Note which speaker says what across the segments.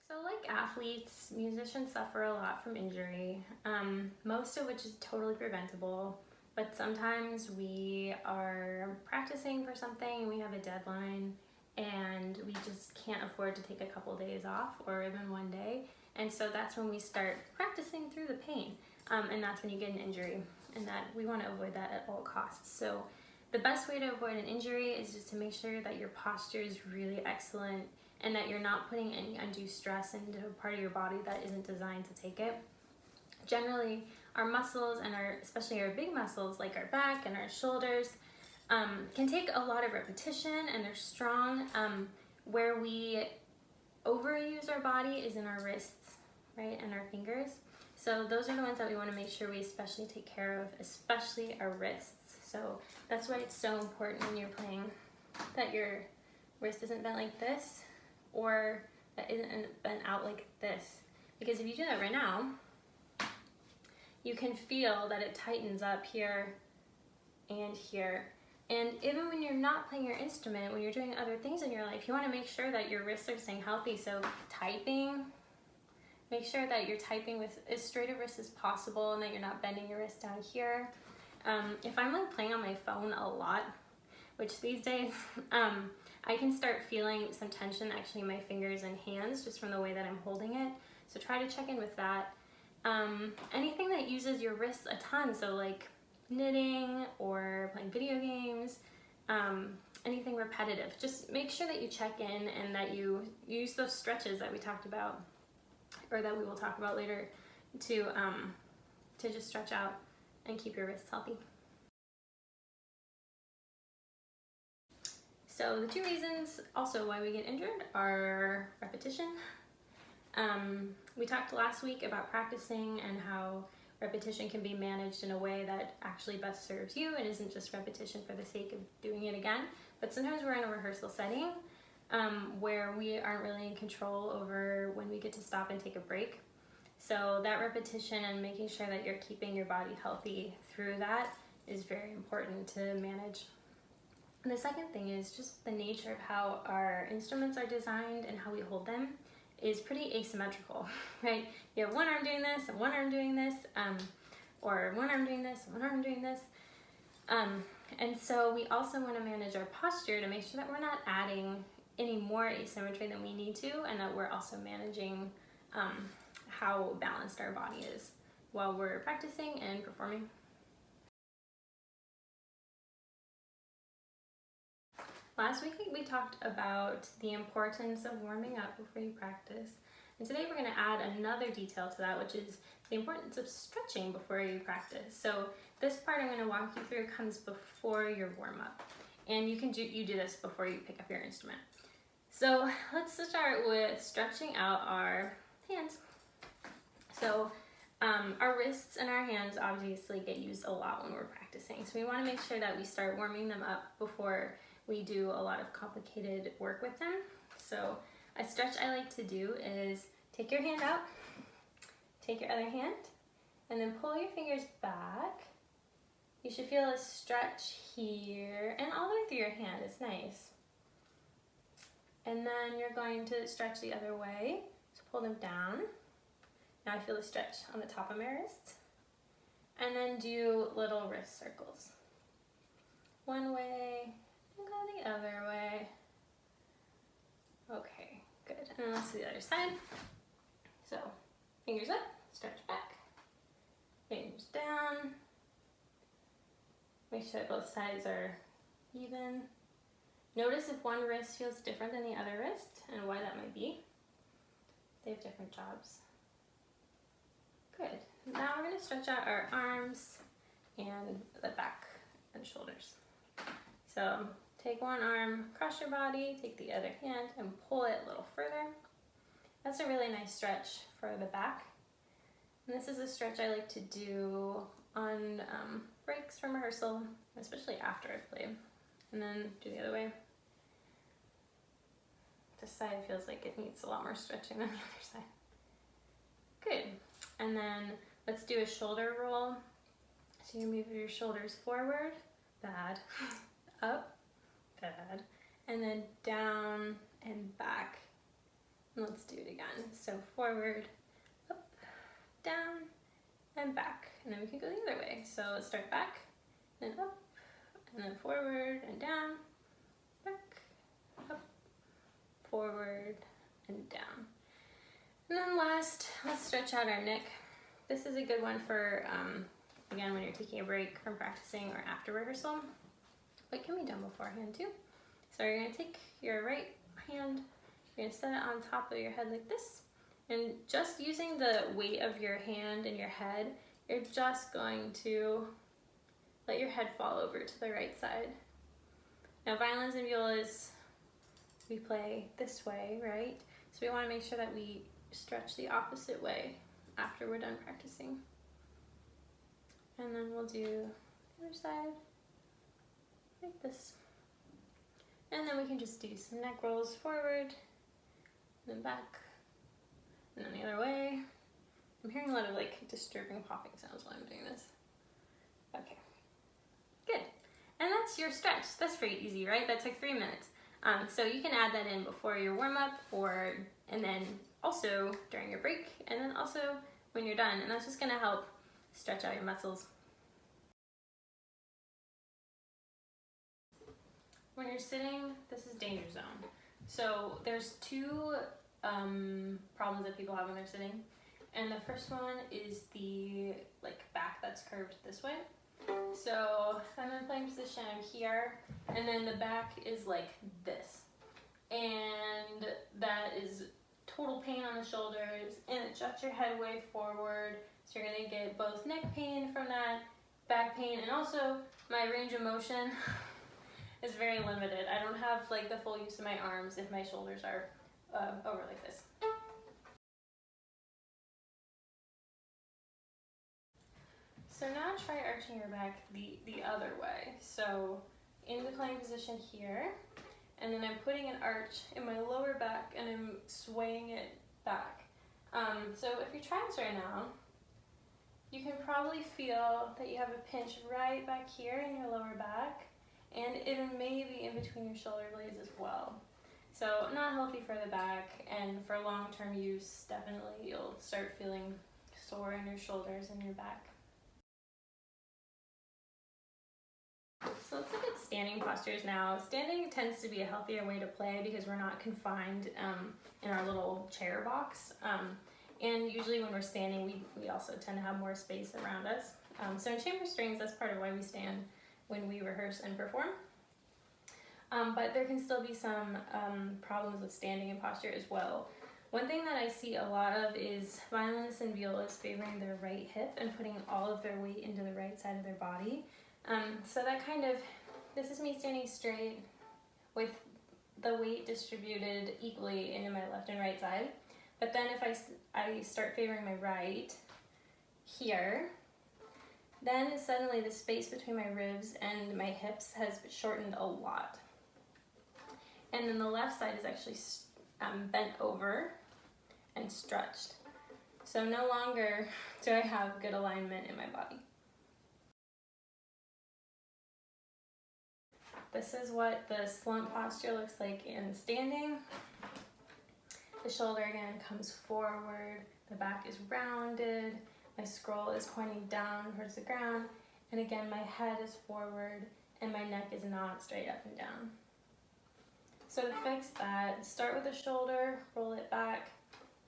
Speaker 1: So like athletes, musicians suffer a lot from injury, most of which is totally preventable, but sometimes we are practicing for something and we have a deadline and we just can't afford to take a couple days off or even one day. And so that's when we start practicing through the pain, and that's when you get an injury, and that we want to avoid that at all costs. So the best way to avoid an injury is just to make sure that your posture is really excellent and that you're not putting any undue stress into a part of your body that isn't designed to take it. Generally, our muscles and especially our big muscles like our back and our shoulders can take a lot of repetition and they're strong. Where we overuse our body is in our wrists, right, and our fingers. So those are the ones that we want to make sure we especially take care of, especially our wrists. So that's why it's so important when you're playing that your wrist isn't bent like this, or that isn't bent out like this. Because if you do that right now, you can feel that it tightens up here and here. And even when you're not playing your instrument, when you're doing other things in your life, you want to make sure that your wrists are staying healthy. So typing, make sure that you're typing with as straight a wrist as possible and that you're not bending your wrist down here. If I'm like playing on my phone a lot, which these days, I can start feeling some tension actually in my fingers and hands just from the way that I'm holding it. So try to check in with that. Anything that uses your wrists a ton, so like knitting or playing video games, anything repetitive, just make sure that you check in and that you use those stretches that we talked about, or that we will talk about later, to just stretch out and keep your wrists healthy. So the two reasons also why we get injured are repetition. We talked last week about practicing and how repetition can be managed in a way that actually best serves you and isn't just repetition for the sake of doing it again. But sometimes we're in a rehearsal setting where we aren't really in control over when we get to stop and take a break. So that repetition and making sure that you're keeping your body healthy through that is very important to manage. And the second thing is just the nature of how our instruments are designed and how we hold them is pretty asymmetrical, right? You have one arm doing this and one arm doing this, or one arm doing this and one arm doing this. And so we also want to manage our posture to make sure that we're not adding any more asymmetry than we need to, and that we're also managing how balanced our body is while we're practicing and performing. Last week we talked about the importance of warming up before you practice, and today we're going to add another detail to that, which is the importance of stretching before you practice. So this part I'm going to walk you through comes before your warm-up, and you do this before you pick up your instrument. So let's start with stretching out our hands. So our wrists and our hands obviously get used a lot when we're practicing, so we want to make sure that we start warming them up before we do a lot of complicated work with them. So a stretch I like to do is take your hand out, take your other hand, and then pull your fingers back. You should feel a stretch here and all the way through your hand. It's nice. And then you're going to stretch the other way. So pull them down. Now I feel a stretch on the top of my wrist. And then do little wrist circles. One way, and go the other way. Okay, good. And then let's do the other side. So, fingers up, stretch back. Fingers down. Make sure that both sides are even. Notice if one wrist feels different than the other wrist and why that might be. They have different jobs. Good. Now we're going to stretch out our arms and the back and shoulders. So take one arm across your body, take the other hand and pull it a little further. That's a really nice stretch for the back. And this is a stretch I like to do on breaks from rehearsal, especially after I've played. And then do the other way. This side feels like it needs a lot more stretching than the other side. Good. And then let's do a shoulder roll. So you move your shoulders forward, bad, up, bad, and then down and back, And let's do it again. So forward, up, down, and back. And then we can go the other way. So let's start back, then up, and then forward and down, back, up, forward, and down. And then last, let's stretch out our neck. This is a good one for, again, when you're taking a break from practicing or after rehearsal, but it can be done beforehand too. So you're gonna take your right hand, you're gonna set it on top of your head like this, and just using the weight of your hand and your head, you're just going to let your head fall over to the right side. Now violins and violas, we play this way, right? So we wanna make sure that we stretch the opposite way after we're done practicing. And then we'll do the other side, like this. And then we can just do some neck rolls forward, and then back, and then the other way. I'm hearing a lot of like disturbing popping sounds while I'm doing this. Okay, good. And that's your stretch. That's pretty easy, right? That took 3 minutes. So you can add that in before your warm up, and then also during your break, and then also when you're done. And that's just gonna help stretch out your muscles. When you're sitting, this is danger zone. So there's two problems that people have when they're sitting. And the first one is the back that's curved this way. So I'm in playing position, I'm here, and then the back is like this. And that is total pain on the shoulders, and it juts your head way forward. So you're gonna get both neck pain from that, back pain, and also my range of motion is very limited. I don't have like the full use of my arms if my shoulders are over like this. So now try arching your back the other way. So in the playing position here, and then I'm putting an arch in my lower back and I'm swaying it back. So if you're trying this right now, you can probably feel that you have a pinch right back here in your lower back, and it may be in between your shoulder blades as well. So not healthy for the back, and for long-term use, definitely you'll start feeling sore in your shoulders and your back. So let's look at standing postures now. Standing tends to be a healthier way to play because we're not confined in our little chair box. And usually when we're standing, we also tend to have more space around us. So in chamber strings, that's part of why we stand when we rehearse and perform. But there can still be some problems with standing and posture as well. One thing that I see a lot of is violinists and violists favoring their right hip and putting all of their weight into the right side of their body. So that this is me standing straight with the weight distributed equally into my left and right side. But then if I start favoring my right here, then suddenly the space between my ribs and my hips has shortened a lot. And then the left side is actually bent over and stretched. So no longer do I have good alignment in my body. This is what the slump posture looks like in standing. The shoulder again comes forward, the back is rounded, my scroll is pointing down towards the ground, and again my head is forward and my neck is not straight up and down. So to fix that, start with the shoulder, roll it back,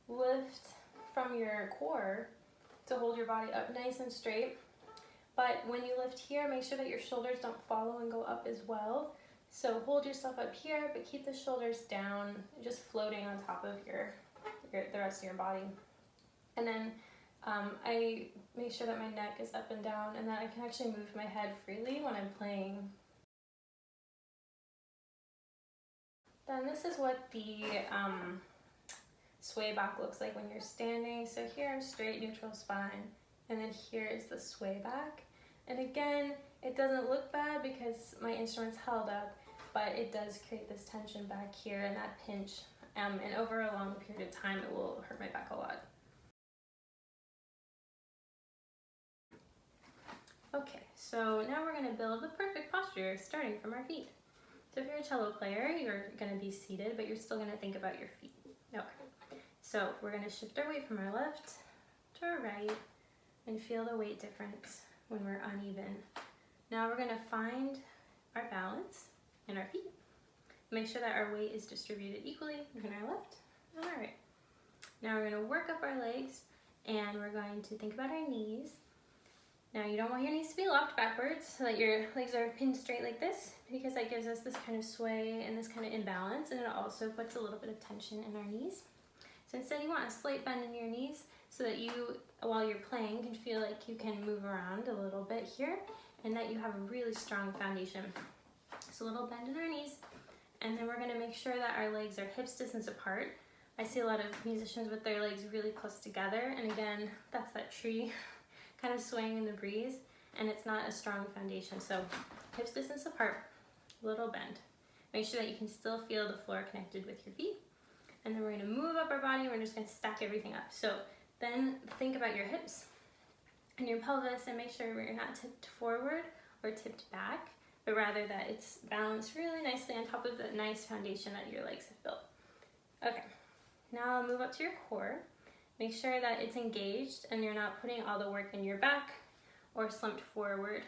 Speaker 1: lift from your core to hold your body up nice and straight. But when you lift here, make sure that your shoulders don't follow and go up as well. So hold yourself up here, but keep the shoulders down, just floating on top of the rest of your body. And then I make sure that my neck is up and down and that I can actually move my head freely when I'm playing. Then this is what the swayback looks like when you're standing. So here I'm straight, neutral spine, and then here is the swayback. And again, it doesn't look bad because my instrument's held up, but it does create this tension back here and that pinch. And over a long period of time, it will hurt my back a lot. Okay, so now we're gonna build the perfect posture starting from our feet. So if you're a cello player, you're gonna be seated, but you're still gonna think about your feet. Okay. So we're going to shift our weight from our left to our right and feel the weight difference when we're uneven. Now we're going to find our balance in our feet. Make sure that our weight is distributed equally between our left and our right. Now we're going to work up our legs and we're going to think about our knees. Now you don't want your knees to be locked backwards so that your legs are pinned straight like this, because that gives us this kind of sway and this kind of imbalance, and it also puts a little bit of tension in our knees. So instead you want a slight bend in your knees so that you, while you're playing, can feel like you can move around a little bit here and that you have a really strong foundation. So a little bend in our knees, and then we're going to make sure that our legs are hips distance apart. I see a lot of musicians with their legs really close together, and again, that's that tree kind of swaying in the breeze, and it's not a strong foundation. So hips distance apart, little bend. Make sure that you can still feel the floor connected with your feet. And then we're going to move up our body, and we're just going to stack everything up. So then think about your hips and your pelvis, and make sure you're not tipped forward or tipped back, but rather that it's balanced really nicely on top of that nice foundation that your legs have built. Okay, now I'll move up to your core. Make sure that it's engaged and you're not putting all the work in your back or slumped forward.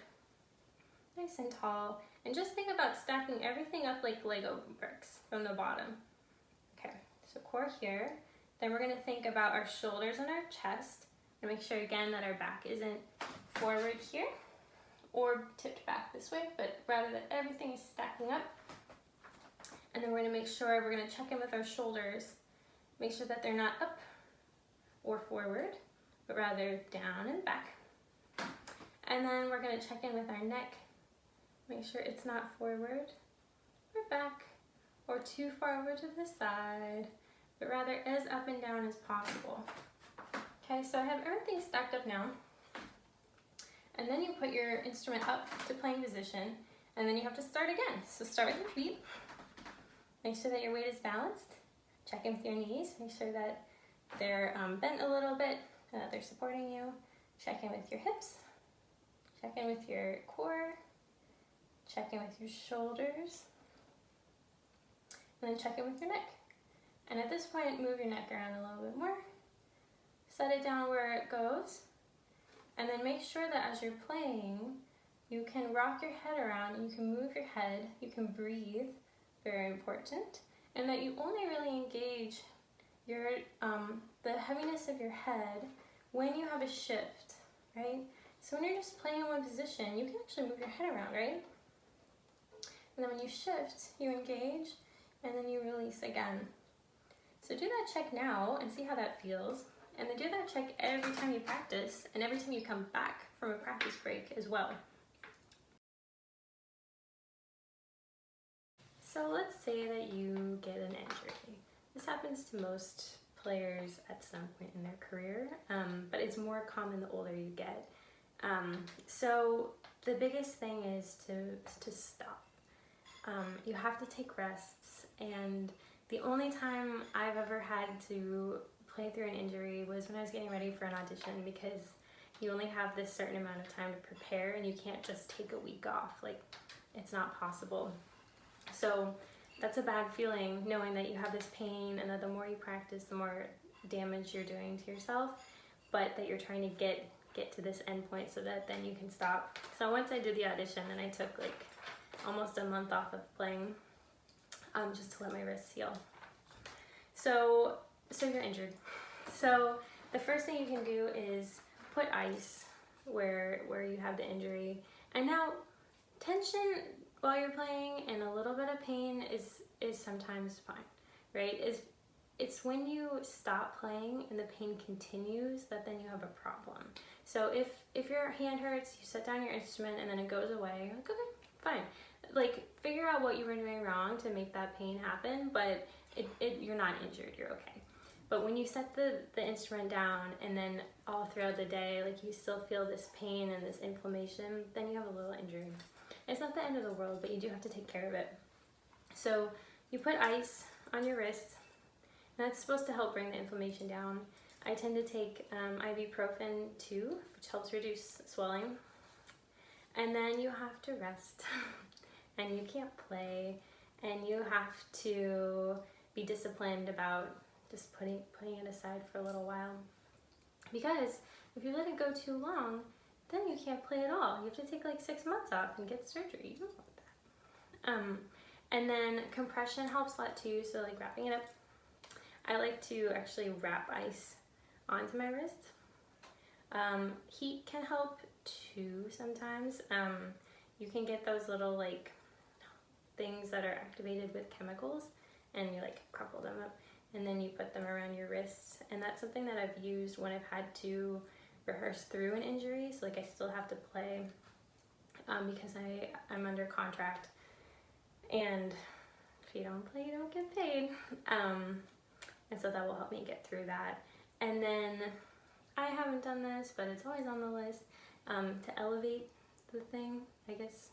Speaker 1: Nice and tall. And just think about stacking everything up like Lego bricks from the bottom. Okay, so core here. Then we're going to think about our shoulders and our chest. And make sure again that our back isn't forward here or tipped back this way, but rather that everything is stacking up. And then we're going to make sure we're going to check in with our shoulders. Make sure that they're not up or forward, but rather down and back. And then we're going to check in with our neck. Make sure it's not forward or back or too far over to the side, but rather as up and down as possible. Okay, so I have everything stacked up now. And then you put your instrument up to playing position, and then you have to start again. So start with your feet. Make sure that your weight is balanced. Check in with your knees. Make sure that they're bent a little bit, that they're supporting you. Check in with your hips. Check in with your core. Check in with your shoulders. And then check in with your neck. And at this point, move your neck around a little bit more. Set it down where it goes. And then make sure that as you're playing, you can rock your head around and you can move your head. You can breathe, very important. And that you only really engage your the heaviness of your head when you have a shift, right? So when you're just playing in one position, you can actually move your head around, right? And then when you shift, you engage, and then you release again. So do that check now and see how that feels. And then do that check every time you practice and every time you come back from a practice break as well. So let's say that you get an injury. This happens to most players at some point in their career, but it's more common the older you get. So the biggest thing is to stop. You have to take rests, and the only time I've ever had to play through an injury was when I was getting ready for an audition, because you only have this certain amount of time to prepare and you can't just take a week off. Like, it's not possible. So that's a bad feeling, knowing that you have this pain and that the more you practice, the more damage you're doing to yourself, but that you're trying to get to this end point so that then you can stop. So once I did the audition, and I took like almost a month off of playing, just to let my wrists heal. So you're injured. So the first thing you can do is put ice where you have the injury. And now tension while you're playing and a little bit of pain is sometimes fine, right? It's when you stop playing and the pain continues that then you have a problem. So if your hand hurts, you set down your instrument and then it goes away, you're like, okay, fine. Like, figure out what you were doing wrong to make that pain happen, but you're not injured, you're okay. But when you set the instrument down and then all throughout the day, like, you still feel this pain and this inflammation, then you have a little injury. It's not the end of the world, but you do have to take care of it. So you put ice on your wrists, and that's supposed to help bring the inflammation down. I tend to take ibuprofen too, which helps reduce swelling. And then you have to rest, and you can't play, and you have to be disciplined about just putting it aside for a little while. Because if you let it go too long, then you can't play at all. You have to take like 6 months off and get surgery. You don't want that. And then compression helps a lot too. So like wrapping it up, I like to actually wrap ice onto my wrist. Heat can help too sometimes. You can get those little like things that are activated with chemicals, and you like crumple them up and then you put them around your wrists. And that's something that I've used when I've had to rehearse through an injury. So like I still have to play because I'm under contract, and if you don't play, you don't get paid. And so that will help me get through that. And then I haven't done this, but it's always on the list, to elevate the thing, I guess